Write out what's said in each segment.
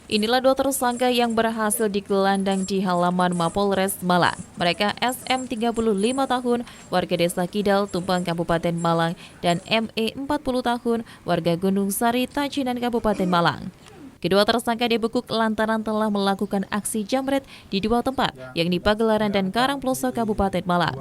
Inilah dua tersangka yang berhasil digelandang di halaman Mapolres Malang. Mereka SM 35 tahun, warga Desa Kidal, Tumpang, Kabupaten Malang, dan ME 40 tahun, warga Gunung Sari, Tajinan, Kabupaten Malang. Kedua tersangka dibekuk lantaran telah melakukan aksi jamret di dua tempat, yakni Pagelaran dan Karangploso, Kabupaten Malang.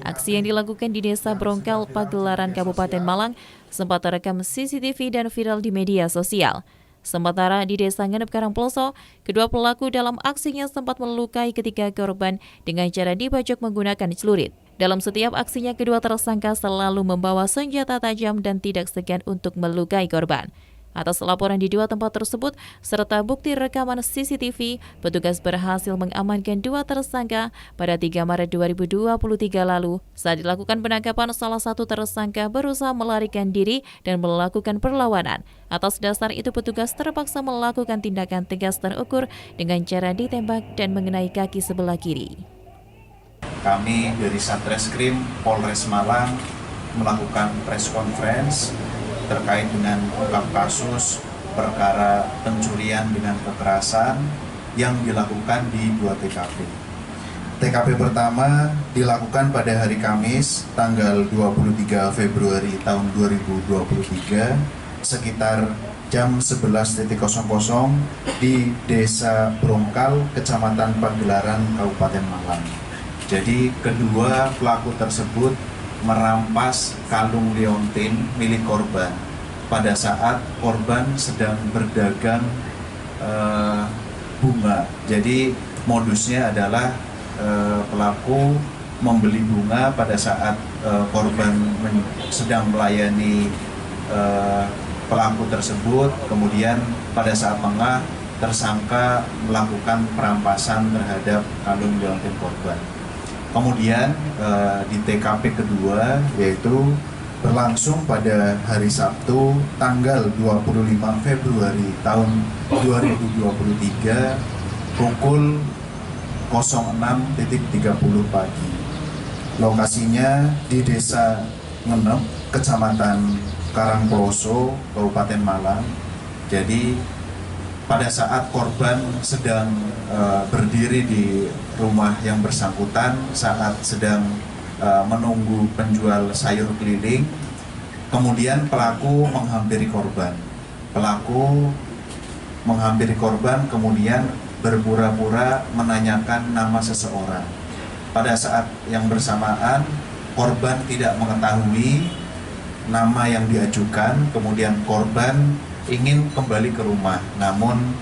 Aksi yang dilakukan di Desa Brongkal, Pagelaran, Kabupaten Malang, sempat terekam CCTV dan viral di media sosial. Sementara di Desa Ngenep Karangploso, kedua pelaku dalam aksinya sempat melukai ketiga korban dengan cara dibacok menggunakan celurit. Dalam setiap aksinya, kedua tersangka selalu membawa senjata tajam dan tidak segan untuk melukai korban. Atas laporan di dua tempat tersebut, serta bukti rekaman CCTV, petugas berhasil mengamankan dua tersangka pada 3 Maret 2023 lalu. Saat dilakukan penangkapan, salah satu tersangka berusaha melarikan diri dan melakukan perlawanan. Atas dasar itu, petugas terpaksa melakukan tindakan tegas terukur dengan cara ditembak dan mengenai kaki sebelah kiri. Kami dari Satreskrim Polres Malang melakukan press conference terkait dengan ungkap kasus perkara pencurian dengan kekerasan yang dilakukan di dua TKP. TKP pertama dilakukan pada hari Kamis tanggal 23 Februari tahun 2023 sekitar jam 11.00 di Desa Brongkal, Kecamatan Pagelaran, Kabupaten Malang. Jadi kedua pelaku tersebut merampas kalung liontin milik korban pada saat korban sedang berdagang bunga. Jadi modusnya adalah pelaku membeli bunga pada saat korban sedang melayani pelaku tersebut. Kemudian pada saat tengah tersangka melakukan perampasan terhadap kalung liontin korban. Kemudian di TKP kedua, yaitu berlangsung pada hari Sabtu tanggal 25 Februari tahun 2023 pukul 06.30 pagi. Lokasinya di Desa Ngenep, Kecamatan Karangploso, Kabupaten Malang. Jadi pada saat korban sedang berdiri di rumah yang bersangkutan saat sedang menunggu penjual sayur keliling, kemudian pelaku menghampiri korban. Pelaku menghampiri korban kemudian berpura-pura menanyakan nama seseorang. Pada saat yang bersamaan, korban tidak mengetahui nama yang diajukan, kemudian korban ingin kembali ke rumah, namun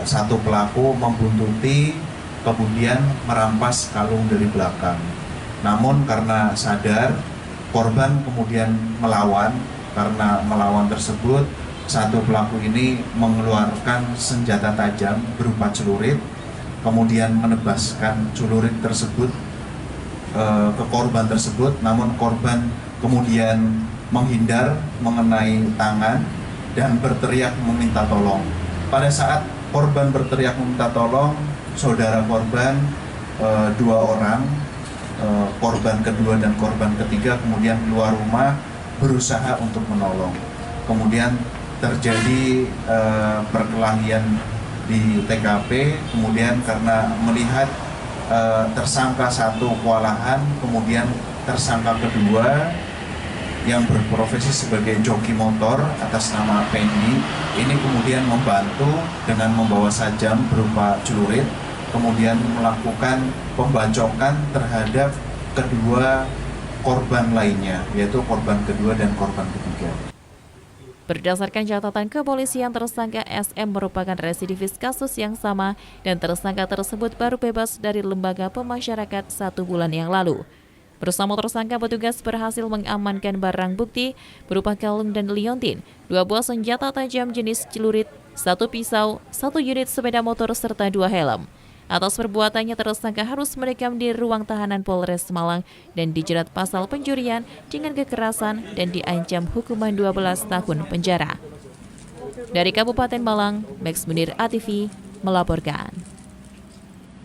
satu pelaku membuntuti kemudian merampas kalung dari belakang. Namun karena sadar, korban kemudian melawan. Karena melawan tersebut, satu pelaku ini mengeluarkan senjata tajam berupa celurit, kemudian menebaskan celurit tersebut ke korban tersebut. Namun korban kemudian menghindar mengenai tangan dan berteriak meminta tolong. Pada saat korban berteriak meminta tolong, saudara korban dua orang, korban kedua dan korban ketiga kemudian keluar rumah berusaha untuk menolong. Kemudian terjadi perkelahian di TKP, kemudian karena melihat tersangka satu kewalahan, kemudian tersangka kedua yang berprofesi sebagai joki motor atas nama Pendi ini kemudian membantu dengan membawa sajam berupa celurit, kemudian melakukan pembacokan terhadap kedua korban lainnya, yaitu korban kedua dan korban ketiga. Berdasarkan catatan kepolisian, tersangka SM merupakan residivis kasus yang sama dan tersangka tersebut baru bebas dari lembaga pemasyarakatan 1 bulan yang lalu. Bersama tersangka, petugas berhasil mengamankan barang bukti berupa kalung dan liontin, 2 buah senjata tajam jenis celurit, 1 pisau, 1 unit sepeda motor, serta 2 helm. Atas perbuatannya, tersangka harus mendekam di ruang tahanan Polres Malang dan dijerat pasal pencurian dengan kekerasan dan diancam hukuman 12 tahun penjara. Dari Kabupaten Malang, Max Munir, ATV, melaporkan.